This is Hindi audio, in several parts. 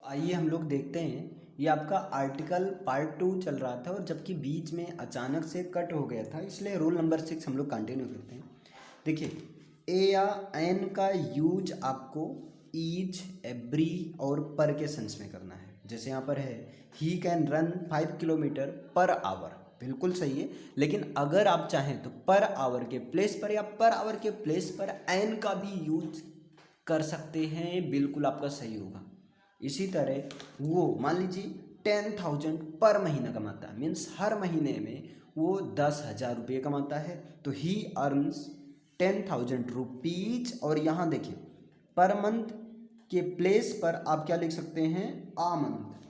आइए हम लोग देखते हैं। ये आपका आर्टिकल पार्ट 2 चल रहा था और जबकि बीच में अचानक से कट हो गया था, इसलिए रोल नंबर 6 हम लोग कंटिन्यू करते हैं। देखिए ए या एन का यूज आपको ईच, एवरी और पर के सेंस में करना है। जैसे यहाँ पर है he can run 5 kilometre per hour, बिल्कुल सही है। लेकिन अगर आप चाहें तो पर आवर के प्लेस पर या पर आवर के प्लेस पर एन का भी यूज कर सकते हैं, बिल्कुल आपका सही होगा। इसी तरह वो मान लीजिए 10,000 पर महीना कमाता है, मीन्स हर महीने में वो 10,000 रुपये कमाता है, तो ही अर्न्स 10,000 रुपीज। और यहाँ देखिए पर मंथ के प्लेस पर आप क्या लिख सकते हैं, आ मंथ।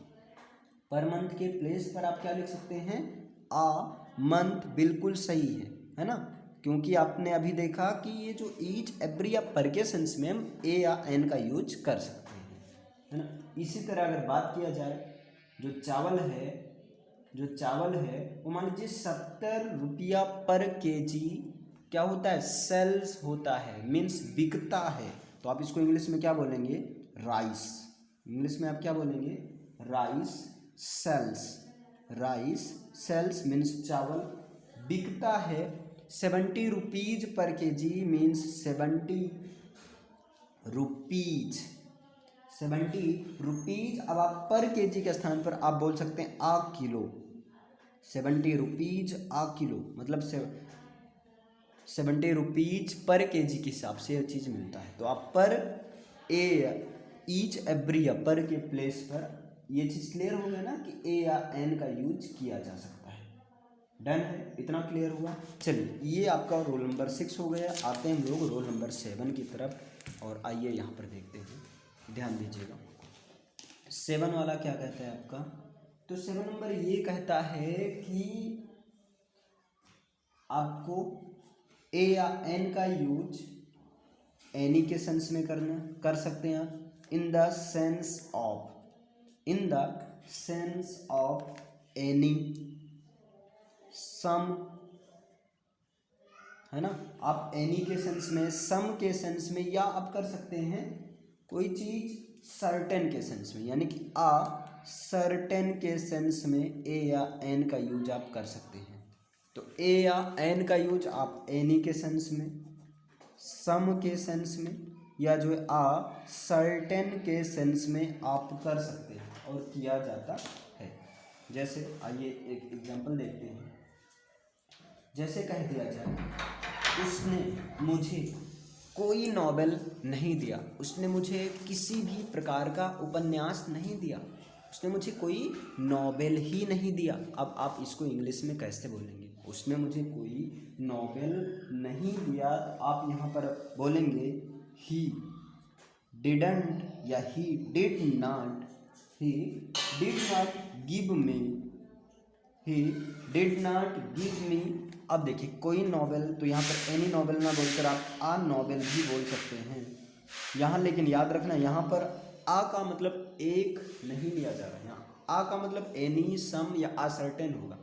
पर मंथ के प्लेस पर आप क्या लिख सकते हैं, आ मंथ, बिल्कुल सही है ना। क्योंकि आपने अभी देखा कि ये जो ईच, एवरी या पर के सेंस में हम ए या एन का यूज कर सकते हैं, है ना। इसी तरह अगर बात किया जाए जो चावल है वो मान लीजिए 70 रुपया पर केजी क्या होता है, सेल्स होता है, मीन्स बिकता है। तो आप इसको इंग्लिश में क्या बोलेंगे, राइस। इंग्लिश में आप क्या बोलेंगे, rice sells. Rice sells means चावल बिकता है 70 rupees per KG, means 70 rupees. 70 rupees. अब आप पर केजी के स्थान पर आप बोल सकते हैं आ किलो। 70 रुपीज आ किलो मतलब 70 रुपीज पर केजी के हिसाब से यह चीज़ मिलता है। तो आप पर ए, ईच, एवरी या पर के प्लेस पर ये चीज़ क्लियर हो गया ना कि ए या एन का यूज किया जा सकता है। डन है, इतना क्लियर हुआ। चलिए ये आपका रोल नंबर 6 हो गया। आते हैं हम लोग रोल नंबर 7 की तरफ और आइए यहाँ पर देखते हैं, ध्यान दीजिएगा। 7 वाला क्या कहता है आपका, तो 7 नंबर ये कहता है कि आपको ए या एन का यूज एनी के सेंस में कर सकते हैं आप। In the sense of any, some, है ना। आप एनी के सेंस में, सम के सेंस में, या आप कर सकते हैं कोई चीज सर्टेन के सेंस में, यानी कि आ सर्टेन के सेंस में ए या एन का यूज आप कर सकते हैं। तो ए या एन का यूज आप एनी के सेंस में, सम के सेंस में, या जो है आ सर्टेन के सेंस में आप कर सकते हैं और किया जाता है। जैसे आइए एक एग्जांपल देखते हैं। जैसे कह दिया जाए उसने मुझे कोई नॉवेल नहीं दिया, उसने मुझे किसी भी प्रकार का उपन्यास नहीं दिया, उसने मुझे कोई नॉवेल ही नहीं दिया। अब आप इसको इंग्लिश में कैसे बोलेंगे, उसने मुझे कोई नॉवेल नहीं दिया, तो आप यहाँ पर बोलेंगे ही डिडंट या ही did not give me, he did not give मी। अब देखिए कोई नॉवेल, तो यहाँ पर एनी नॉवेल ना बोलकर आप आ नॉवेल भी बोल सकते हैं यहाँ। लेकिन याद रखना यहाँ पर आ का मतलब एक नहीं लिया जा रहा है, यहाँ आ का मतलब एनी, सम या आ सर्टेन होगा।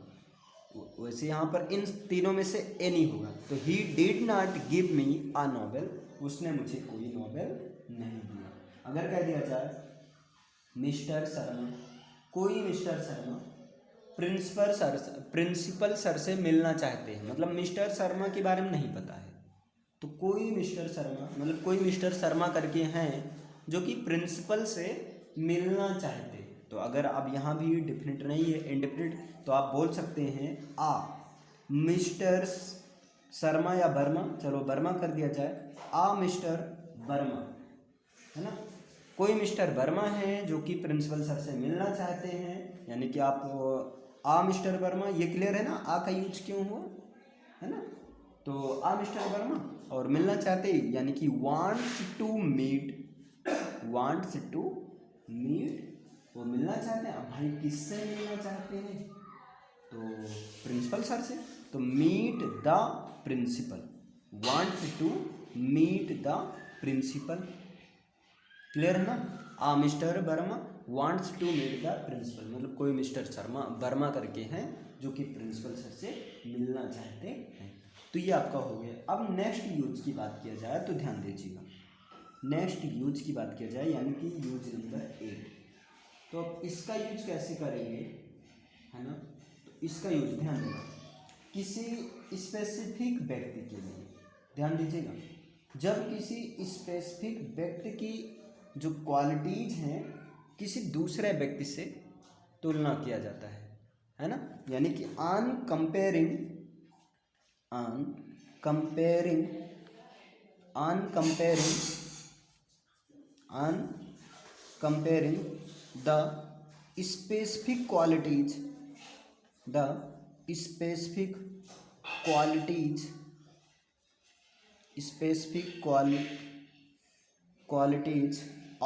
वैसे यहाँ पर इन तीनों में से एनी होगा। तो he did not give me a novel, उसने मुझे कोई नॉवेल नहीं दिया। अगर कह दिया जाए मिस्टर शर्मा, कोई मिस्टर शर्मा प्रिंसिपल सर से मिलना चाहते हैं, मतलब मिस्टर शर्मा के बारे में नहीं पता है, तो कोई मिस्टर शर्मा मतलब कोई मिस्टर शर्मा करके हैं जो कि प्रिंसिपल से मिलना चाहते हैं। तो अगर आप यहाँ भी डिफिनिट नहीं है, इंडिफिनिट, तो आप बोल सकते हैं आ मिस्टर शर्मा या वर्मा, चलो वर्मा कर दिया जाए, आ मिस्टर वर्मा, है ना। कोई मिस्टर वर्मा है जो कि प्रिंसिपल सर से मिलना चाहते हैं, यानी कि आप आ मिस्टर वर्मा, ये क्लियर है ना, आ का यूज क्यों हुआ, है ना। तो आ मिस्टर वर्मा और मिलना चाहते यानी कि वांट्स टू मीट, वो मिलना चाहते हैं। अब भाई किससे मिलना चाहते हैं, तो प्रिंसिपल सर से, तो meet the principal, wants to meet the principal, clear है ना। A mister Verma wants to meet the principal, मतलब कोई मिस्टर शर्मा वर्मा करके हैं जो कि प्रिंसिपल सर से मिलना चाहते हैं। तो ये आपका हो गया। अब नेक्स्ट यूज की बात किया जाए तो ध्यान दीजिएगा, नेक्स्ट यूज की बात किया जाए यानी कि यूज नंबर 8। तो अब इसका यूज कैसे करेंगे, है ना। तो इसका यूज ध्यान देना, किसी स्पेसिफिक व्यक्ति के लिए, ध्यान दीजिएगा, जब किसी स्पेसिफिक व्यक्ति की जो क्वालिटीज हैं किसी दूसरे व्यक्ति से तुलना किया जाता है ना। यानी कि on comparing the specific qualities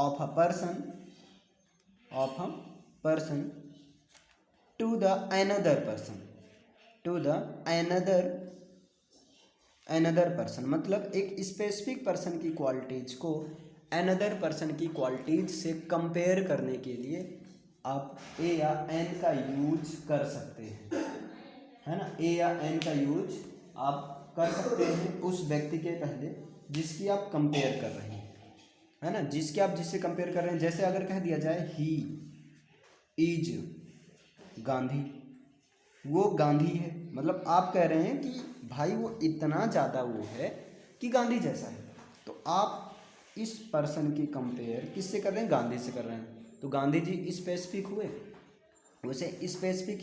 of a person to the another person, मतलब एक स्पेसिफिक पर्सन की क्वालिटीज को अनदर पर्सन की क्वालिटीज से कंपेयर करने के लिए आप ए या एन का यूज कर सकते हैं, है ना। ए या एन का यूज आप कर सकते हैं उस व्यक्ति के पहले जिसकी आप कंपेयर कर रहे हैं, है ना, जिससे कंपेयर कर रहे हैं। जैसे अगर कह दिया जाए ही इज गांधी, वो गांधी है, मतलब आप कह रहे हैं कि भाई वो इतना ज़्यादा वो है कि गांधी जैसा है। तो आप इस पर्सन की कंपेयर किससे कर रहे हैं, गांधी से कर रहे हैं। तो गांधी जी स्पेसिफिक हुए, वैसे स्पेसिफिक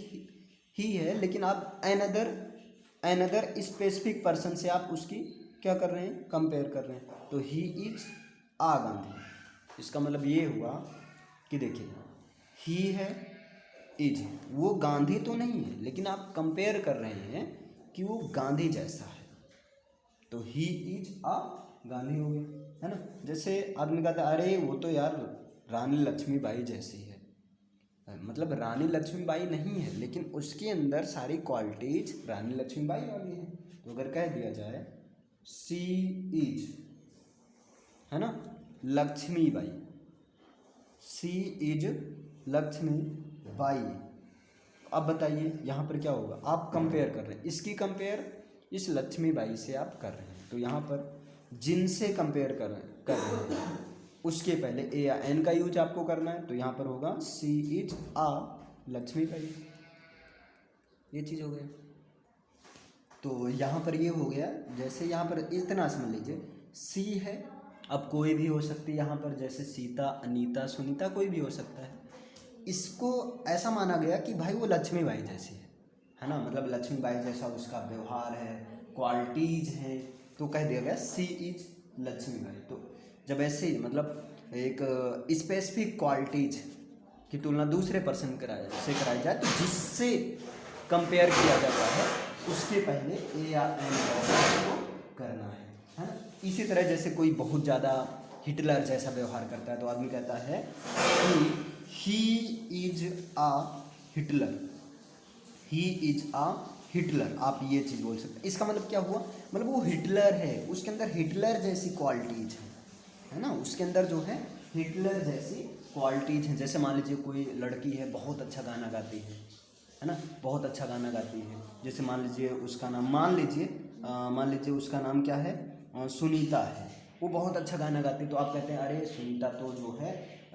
ही है, लेकिन आप अनदर स्पेसिफिक पर्सन से आप उसकी क्या कर रहे हैं, कंपेयर कर रहे हैं। तो ही इज आ गांधी, इसका मतलब ये हुआ कि देखिए ही है, इज, वो गांधी तो नहीं है लेकिन आप कंपेयर कर रहे हैं कि वो गांधी जैसा है, तो ही इज आ गांधी हो गया, है ना। जैसे आदमी कहता है अरे वो तो यार रानी लक्ष्मीबाई जैसी है, मतलब रानी लक्ष्मीबाई नहीं है लेकिन उसके अंदर सारी क्वालिटीज रानी लक्ष्मीबाई वाली है। तो अगर कह दिया जाए सी इज, है ना, लक्ष्मीबाई, सी इज लक्ष्मीबाई। अब बताइए यहाँ पर क्या होगा, आप कंपेयर कर रहे हैं, इसकी कंपेयर इस लक्ष्मीबाई से आप कर रहे हैं। तो यहाँ पर जिनसे कंपेयर कर रहे हैं उसके पहले ए या एन का यूज आपको करना है। तो यहाँ पर होगा सी इज आ लक्ष्मीबाई, ये चीज़ हो गया। तो यहाँ पर ये हो गया, जैसे यहाँ पर इतना समझ लीजिए सी है, अब कोई भी हो सकती है यहाँ पर, जैसे सीता, अनीता, सुनीता, कोई भी हो सकता है। इसको ऐसा माना गया कि भाई वो लक्ष्मीबाई जैसी है ना, मतलब लक्ष्मीबाई जैसा उसका व्यवहार है, क्वालिटीज हैं, तो कह दिया गया सी इज लक्ष्मीबाई। तो जब ऐसे मतलब एक स्पेसिफिक क्वालिटीज की तुलना दूसरे पर्सन से कराई जाए तो जिससे कंपेयर किया जाता है उसके पहले ए या एन को करना है ना। इसी तरह जैसे कोई बहुत ज़्यादा हिटलर जैसा व्यवहार करता है तो आदमी कहता है कि he is a Hitler, he is a Hitler, आप ये चीज़ बोल सकते हैं। इसका मतलब क्या हुआ, मतलब वो हिटलर है, उसके अंदर हिटलर जैसी क्वालिटीज है ना, उसके अंदर जो है हिटलर जैसी क्वालिटीज हैं। जैसे मान लीजिए कोई लड़की है बहुत अच्छा गाना गाती है ना, बहुत अच्छा गाना गाती है, जैसे मान लीजिए उसका नाम मान लीजिए उसका नाम क्या है, सुनीता है, वो बहुत अच्छा गाना गाती है। तो आप कहते हैं अरे सुनीता तो जो है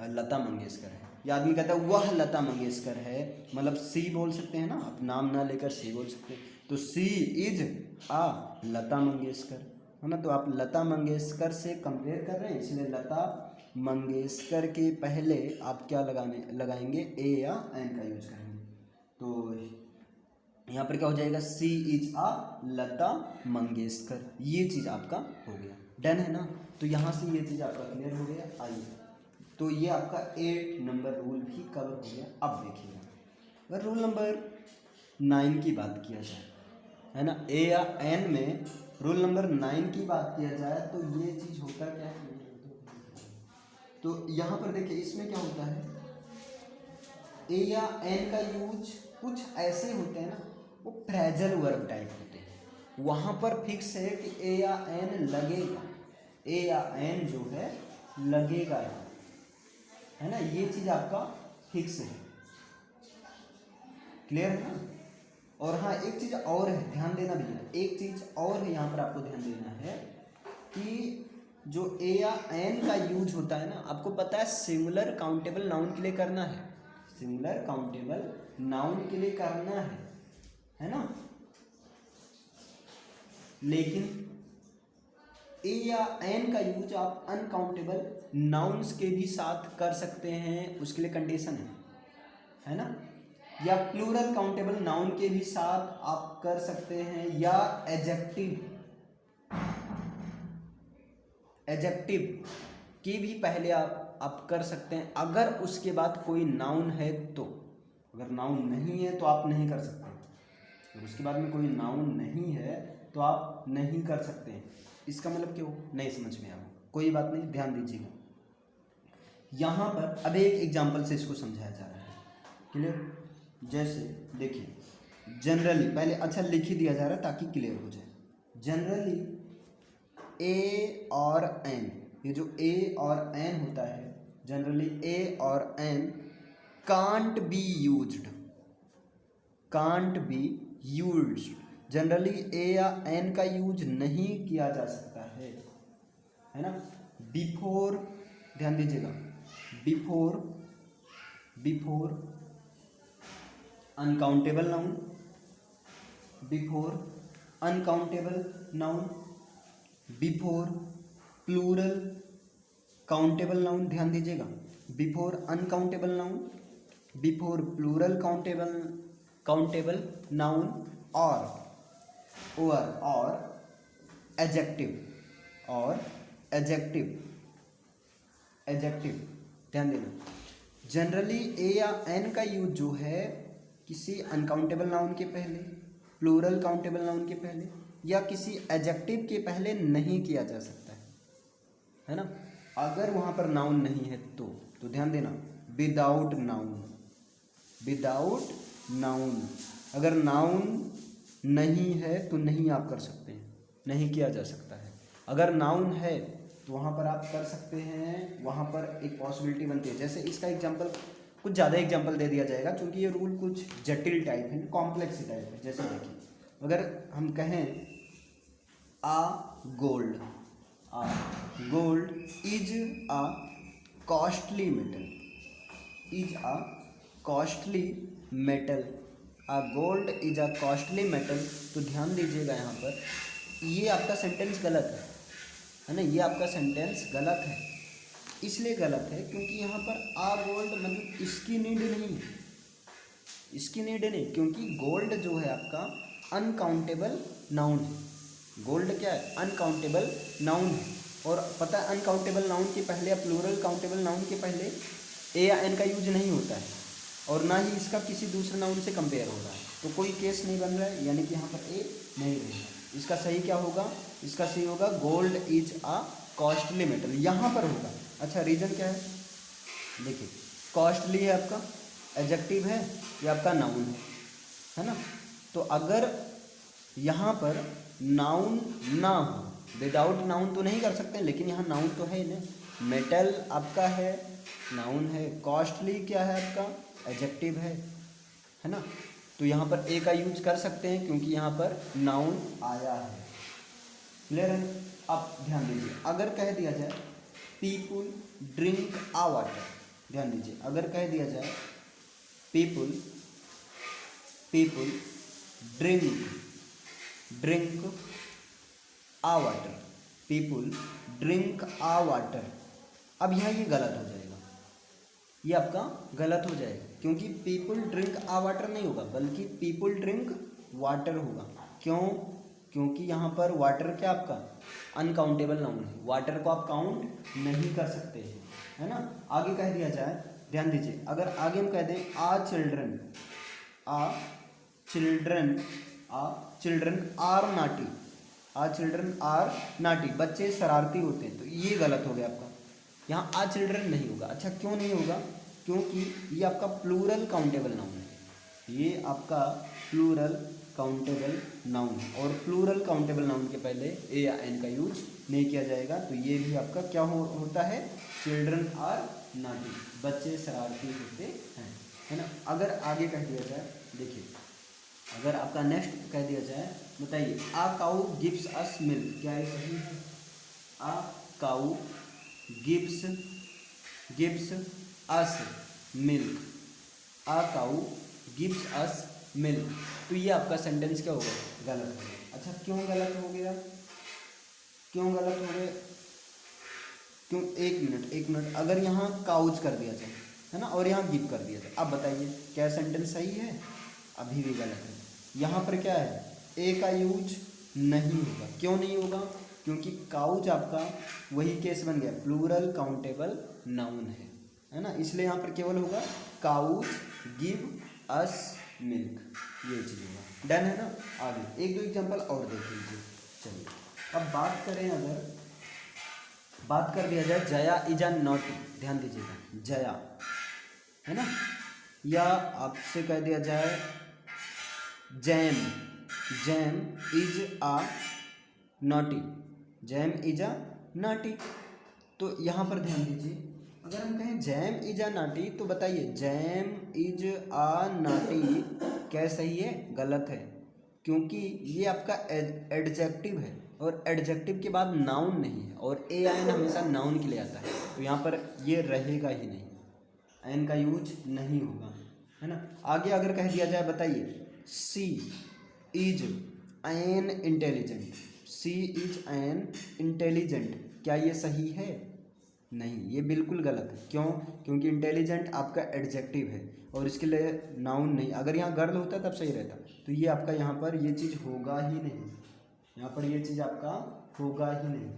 लता मंगेशकर है, या आदमी कहता है वह लता मंगेशकर है, मतलब सी बोल सकते हैं ना, आप नाम ना लेकर सी बोल सकते हैं। तो सी इज आ लता मंगेशकर, है ना। तो आप लता मंगेशकर से कंपेयर कर रहे हैं, इसलिए लता मंगेशकर के पहले आप क्या लगाएंगे, ए या एन का यूज करेंगे। तो यहाँ पर क्या हो जाएगा, सी इज आ लता मंगेशकर, ये चीज़ आपका हो गया, डन है ना। तो यहाँ से ये चीज़ आपका क्लियर हो गया। आइए, तो ये आपका 8 नंबर रूल भी कवर हो गया। अब देखिएगा, अगर रूल नंबर 9 की बात किया जाए, है ना, ए या एन में रूल नंबर 9 की बात किया जाए तो ये चीज़ होता क्या है। तो यहाँ पर देखिए इसमें क्या होता है, ए या एन का यूज कुछ ऐसे होते हैं ना, वो फ्रेजल वर्ब टाइप होते हैं, वहाँ पर फिक्स है कि ए या एन लगेगा, ए या एन जो है लगेगा, है ना, ये चीज़ आपका फिक्स है, क्लियर है ना। और हाँ एक चीज़ और है, ध्यान देना भैया, एक चीज़ और है यहाँ पर आपको ध्यान देना है कि जो ए या एन का यूज होता है ना, आपको पता है सिंगुलर काउंटेबल नाउन के लिए करना है, सिंगुलर काउंटेबल नाउन के लिए करना है ना। लेकिन ए या एन का यूज आप अनकाउंटेबल नाउन्स के भी साथ कर सकते हैं, उसके लिए कंडीशन है ना। या प्लूरल काउंटेबल नाउन के भी साथ आप कर सकते हैं, या एडजेक्टिव की भी पहले आप कर सकते हैं, अगर उसके बाद कोई नाउन है तो। अगर नाउन नहीं है तो आप नहीं कर सकते, और उसके बाद में कोई नाउन नहीं है तो आप नहीं कर सकते हैं। इसका मतलब क्यों नहीं समझ में आया, कोई बात नहीं, ध्यान दीजिएगा। यहाँ पर अब एक एग्जाम्पल से इसको समझाया जा रहा है, क्लियर। जैसे देखिए, जनरली पहले अच्छा लिख ही दिया जा रहा है ताकि क्लियर हो जाए। जनरली ए और एन, ये जो ए और एन होता है, जनरली ए और an can't be used, can't be used. Generally A या एन का यूज नहीं किया जा सकता है ना। बिफोर, ध्यान दीजिएगा, before uncountable noun, before uncountable noun, before plural countable noun, ध्यान दीजिएगा, before uncountable noun, before plural countable noun, और एडजेक्टिव, ध्यान देना। जनरली ए या एन का यूज जो है किसी अनकाउंटेबल नाउन के पहले, प्लूरल काउंटेबल नाउन के पहले, या किसी एडजेक्टिव के पहले नहीं किया जा सकता है ना। अगर वहाँ पर नाउन नहीं है तो ध्यान देना, विदाउट नाउन। अगर नाउन नहीं है तो नहीं आप कर सकते हैं, नहीं किया जा सकता है। अगर नाउन है तो वहाँ पर आप कर सकते हैं, वहाँ पर एक पॉसिबिलिटी बनती है। जैसे इसका एग्जांपल, कुछ ज़्यादा एग्जांपल दे दिया जाएगा क्योंकि ये रूल कुछ जटिल टाइप है, कॉम्प्लेक्स टाइप है। जैसे देखिए, अगर हम कहें a gold is a costly metal, a gold is a costly metal, तो ध्यान दीजिएगा यहाँ पर ये आपका सेंटेंस गलत है ना। ये आपका सेंटेंस गलत है, इसलिए गलत है क्योंकि यहाँ पर आ गोल्ड मतलब इसकी नीड नहीं, क्योंकि गोल्ड जो है आपका अनकाउंटेबल नाउन है। गोल्ड क्या है? अनकाउंटेबल नाउन है। और पता है अनकाउंटेबल नाउन के पहले या प्लूरल काउंटेबल नाउन के पहले ए या एन का यूज नहीं होता है, और ना ही इसका किसी दूसरे नाउन से कंपेयर हो रहा है, तो कोई केस नहीं बन रहा है, यानी कि यहाँ पर ए नहीं रहेगा। इसका सही क्या होगा? इसका सही होगा gold is a costly metal, यहाँ पर होगा। अच्छा, रीजन क्या है? देखिए, कॉस्टली है आपका एडजेक्टिव है, ये आपका नाउन है ना। तो अगर यहाँ पर नाउन ना हो, विदाउट नाउन तो नहीं कर सकते, लेकिन यहाँ नाउन तो है ना। मेटल आपका है, नाउन है। कॉस्टली क्या है आपका? एडजेक्टिव है ना। तो यहाँ पर ए का यूज कर सकते हैं क्योंकि यहाँ पर नाउन आया है। क्लियर है? अब ध्यान दीजिए, अगर कह दिया जाए पीपुल ड्रिंक आ वाटर, ध्यान दीजिए, अगर कह दिया जाए पीपुल ड्रिंक आ वाटर, पीपुल ड्रिंक आ वाटर, अब यहाँ ये गलत हो जाएगा, ये आपका गलत हो जाएगा, क्योंकि पीपुल ड्रिंक आ वाटर नहीं होगा, बल्कि पीपुल ड्रिंक वाटर होगा। क्यों? क्योंकि यहाँ पर वाटर क्या आपका अनकाउंटेबल नाउन है, वाटर को आप काउंट नहीं कर सकते हैं, है ना। आगे कह दिया जाए, ध्यान दीजिए, अगर आगे हम कह दें आ चिल्ड्रन आर नाटी, बच्चे शरारती होते हैं, तो ये गलत हो गया आपका। यहाँ आ चिल्ड्रन नहीं होगा। अच्छा, क्यों नहीं होगा? क्योंकि ये आपका प्लूरल काउंटेबल नाउन है, ये आपका प्लूरल काउंटेबल नाउन है, और प्लूरल काउंटेबल नाउन के पहले ए या एन का यूज नहीं किया जाएगा। तो ये भी आपका क्या होता है? चिल्ड्रन आर नाटी, बच्चे शरारती होते हैं, है ना। अगर आगे कह दिया जाए, देखिए, अगर आपका नेक्स्ट कह दिया जाए, बताइए, आ काऊ गिव्स अस मिल्क, क्या ये सही है? आ काऊ गिव्स अस मिल्क, आ काऊ गिव्स अस मिल्क, तो ये आपका सेंटेंस क्या हो गया, गलत हो गया। अच्छा क्यों गलत हो गया, क्यों गलत हो गया, क्यों, एक मिनट, अगर यहाँ काउच कर दिया जाए है ना और यहाँ गिव कर दिया जाए, अब बताइए क्या सेंटेंस सही है, अभी भी गलत है। यहाँ पर क्या है, ए का यूज नहीं होगा, क्यों नहीं होगा, क्योंकि काउच आपका वही केस बन गया, प्लूरल काउंटेबल नाउन है ना, इसलिए यहाँ पर केवल होगा काउच गिव अस मिल्क, ये चीज़ होगा। डन है ना। आगे एक दो एग्जांपल और देख लीजिए। चलिए अब बात करें, अगर बात कर दिया जाए जया इज अ नॉटी, ध्यान दीजिएगा जया है ना, या आपसे कह दिया जाए jam, jam is a naughty, jam is a naughty, तो यहाँ पर ध्यान दीजिए, अगर हम कहें जैम इज अ नाटी तो बताइए जैम इज अ नाटी क्या सही है, गलत है, क्योंकि ये आपका एडजेक्टिव है और एडजेक्टिव के बाद नाउन नहीं है, और ए आयन हमेशा नाउन के लिए आता है, तो यहाँ पर ये रहेगा ही नहीं, एन का यूज नहीं होगा, है ना। आगे अगर कह दिया जाए, बताइए she is an intelligent, she is an intelligent, क्या ये सही है, नहीं, ये बिल्कुल गलत है। क्यों, क्योंकि इंटेलिजेंट आपका एडजेक्टिव है और इसके लिए नाउन नहीं, अगर यहाँ गर्ल होता तब सही रहता, तो ये आपका यहाँ पर ये चीज़ होगा ही नहीं, यहाँ पर ये चीज़ आपका होगा ही नहीं।